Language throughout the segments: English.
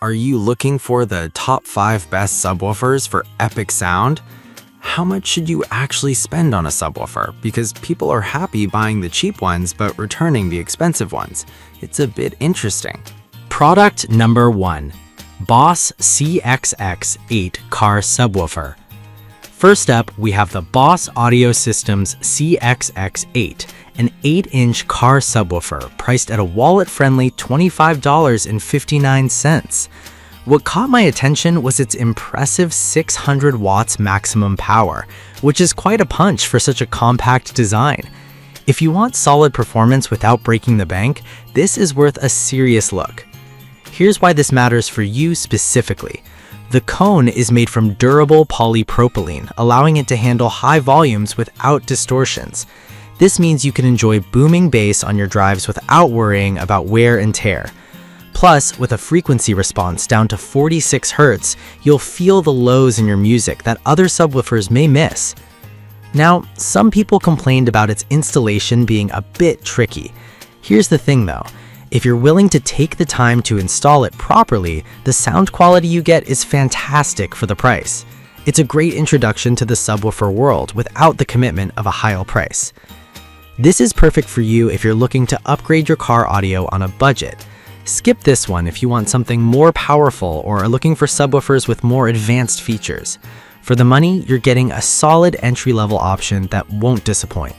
Are you looking for the top 5 best subwoofers for epic sound? How much should you actually spend on a subwoofer? Because people are happy buying the cheap ones but returning the expensive ones. It's a bit interesting. Product number 1. Boss CXX8 Car Subwoofer. First up, we have the Boss Audio Systems CXX8, an 8-inch car subwoofer priced at a wallet-friendly $25.59. What caught my attention was its impressive 600 watts maximum power, which is quite a punch for such a compact design. If you want solid performance without breaking the bank, this is worth a serious look. Here's why this matters for you specifically. The cone is made from durable polypropylene, allowing it to handle high volumes without distortions. This means you can enjoy booming bass on your drives without worrying about wear and tear. Plus, with a frequency response down to 46 Hz, you'll feel the lows in your music that other subwoofers may miss. Now, some people complained about its installation being a bit tricky. Here's the thing though. If you're willing to take the time to install it properly, the sound quality you get is fantastic for the price. It's a great introduction to the subwoofer world without the commitment of a high price. This is perfect for you if you're looking to upgrade your car audio on a budget. Skip this one if you want something more powerful or are looking for subwoofers with more advanced features. For the money, you're getting a solid entry-level option that won't disappoint.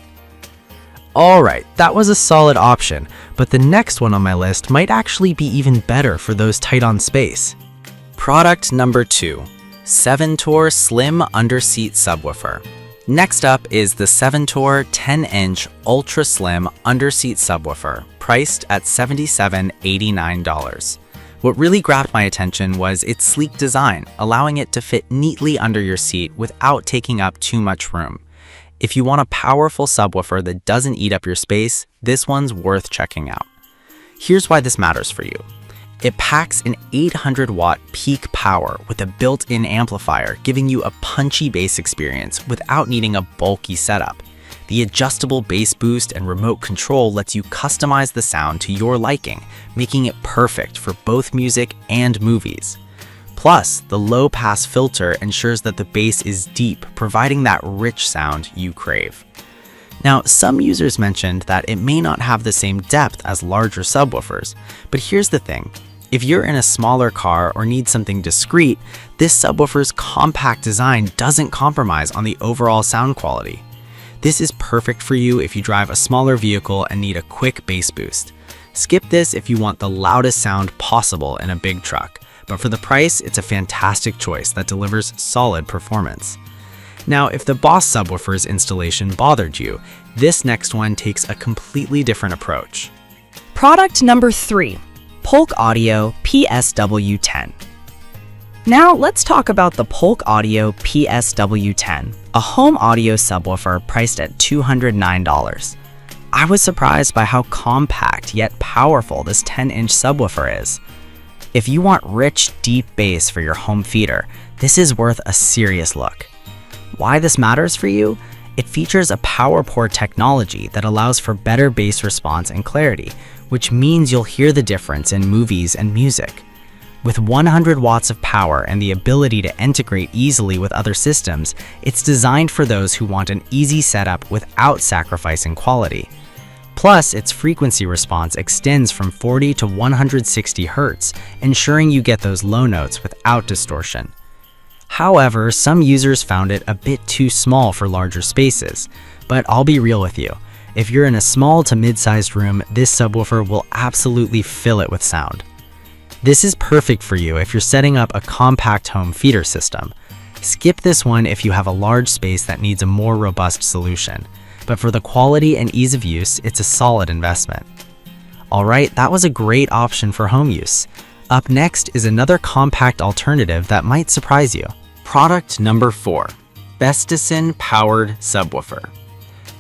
Alright, that was a solid option, but the next one on my list might actually be even better for those tight on space. Product number 2. Seventor Slim Underseat Subwoofer. Next up is the Seventor 10-inch Ultra Slim Underseat Subwoofer, priced at $77.89. What really grabbed my attention was its sleek design, allowing it to fit neatly under your seat without taking up too much room. If you want a powerful subwoofer that doesn't eat up your space, this one's worth checking out. Here's why this matters for you. It packs an 800-watt peak power with a built-in amplifier, giving you a punchy bass experience without needing a bulky setup. The adjustable bass boost and remote control lets you customize the sound to your liking, making it perfect for both music and movies. Plus, the low-pass filter ensures that the bass is deep, providing that rich sound you crave. Now, some users mentioned that it may not have the same depth as larger subwoofers, but here's the thing. If you're in a smaller car or need something discreet, this subwoofer's compact design doesn't compromise on the overall sound quality. This is perfect for you if you drive a smaller vehicle and need a quick bass boost. Skip this if you want the loudest sound possible in a big truck, but for the price, it's a fantastic choice that delivers solid performance. Now, if the Boss subwoofer's installation bothered you, this next one takes a completely different approach. Product number 3. Polk Audio PSW10. Now let's talk about the Polk Audio PSW10, a home audio subwoofer priced at $209. I was surprised by how compact yet powerful this 10-inch subwoofer is. If you want rich, deep bass for your home theater, this is worth a serious look. Why this matters for you? It features a power port technology that allows for better bass response and clarity, which means you'll hear the difference in movies and music. With 100 watts of power and the ability to integrate easily with other systems, it's designed for those who want an easy setup without sacrificing quality. Plus, its frequency response extends from 40 to 160 Hz, ensuring you get those low notes without distortion. However, some users found it a bit too small for larger spaces, but I'll be real with you. If you're in a small to mid-sized room, this subwoofer will absolutely fill it with sound. This is perfect for you if you're setting up a compact home theater system. Skip this one if you have a large space that needs a more robust solution. But for the quality and ease of use, it's a solid investment. Alright, that was a great option for home use. Up next is another compact alternative that might surprise you. Product number 4. Bestison Powered Subwoofer.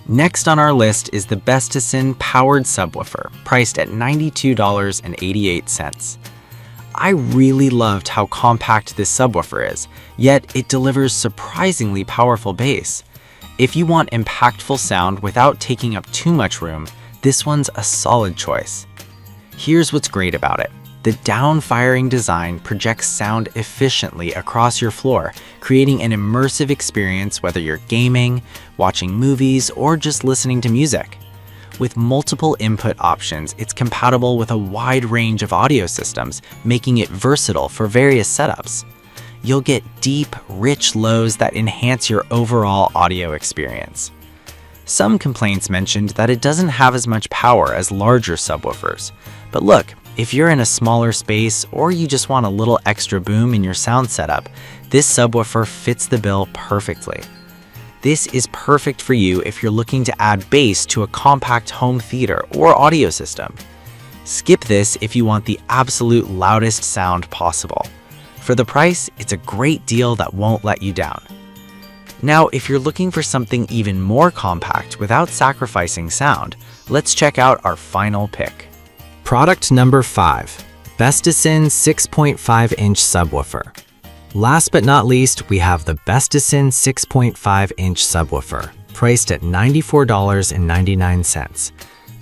Next on our list is the Bestison Powered Subwoofer, priced at $92.88. I really loved how compact this subwoofer is, yet it delivers surprisingly powerful bass. If you want impactful sound without taking up too much room, this one's a solid choice. Here's what's great about it. The down-firing design projects sound efficiently across your floor, creating an immersive experience whether you're gaming, watching movies, or just listening to music. With multiple input options, it's compatible with a wide range of audio systems, making it versatile for various setups. You'll get deep, rich lows that enhance your overall audio experience. Some complaints mentioned that it doesn't have as much power as larger subwoofers. But look, if you're in a smaller space or you just want a little extra boom in your sound setup, this subwoofer fits the bill perfectly. This is perfect for you if you're looking to add bass to a compact home theater or audio system. Skip this if you want the absolute loudest sound possible. For the price, it's a great deal that won't let you down. Now, if you're looking for something even more compact without sacrificing sound, let's check out our final pick. Product number 5, Bestison 6.5-inch subwoofer. Last but not least, we have the Bestison 6.5-inch subwoofer, priced at $94.99.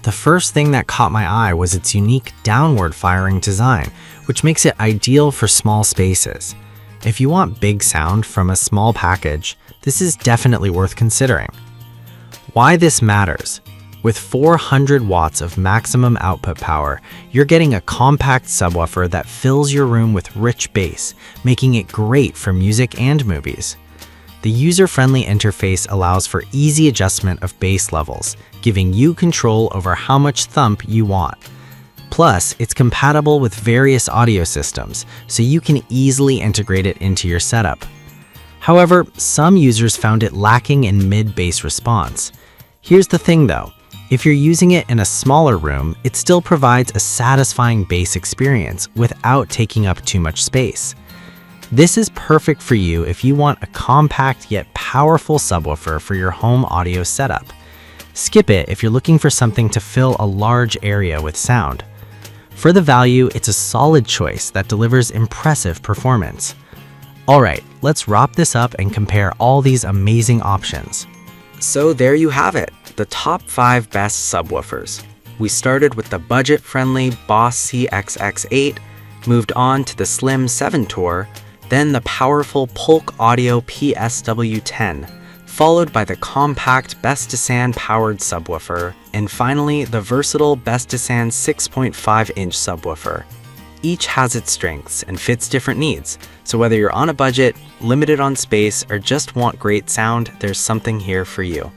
The first thing that caught my eye was its unique downward-firing design, which makes it ideal for small spaces. If you want big sound from a small package, this is definitely worth considering. Why this matters? With 400 watts of maximum output power, you're getting a compact subwoofer that fills your room with rich bass, making it great for music and movies. The user-friendly interface allows for easy adjustment of bass levels, giving you control over how much thump you want. Plus, it's compatible with various audio systems, so you can easily integrate it into your setup. However, some users found it lacking in mid-bass response. Here's the thing though, if you're using it in a smaller room, it still provides a satisfying bass experience without taking up too much space. This is perfect for you if you want a compact yet powerful subwoofer for your home audio setup. Skip it if you're looking for something to fill a large area with sound. For the value, it's a solid choice that delivers impressive performance. Alright, let's wrap this up and compare all these amazing options. So there you have it, the top 5 best subwoofers. We started with the budget-friendly Boss CXX8, moved on to the Slim 7 Tour, then the powerful Polk Audio PSW10, followed by the compact Bestison-powered subwoofer, and finally the versatile Bestison 6.5-inch subwoofer. Each has its strengths and fits different needs, so whether you're on a budget, limited on space, or just want great sound, there's something here for you.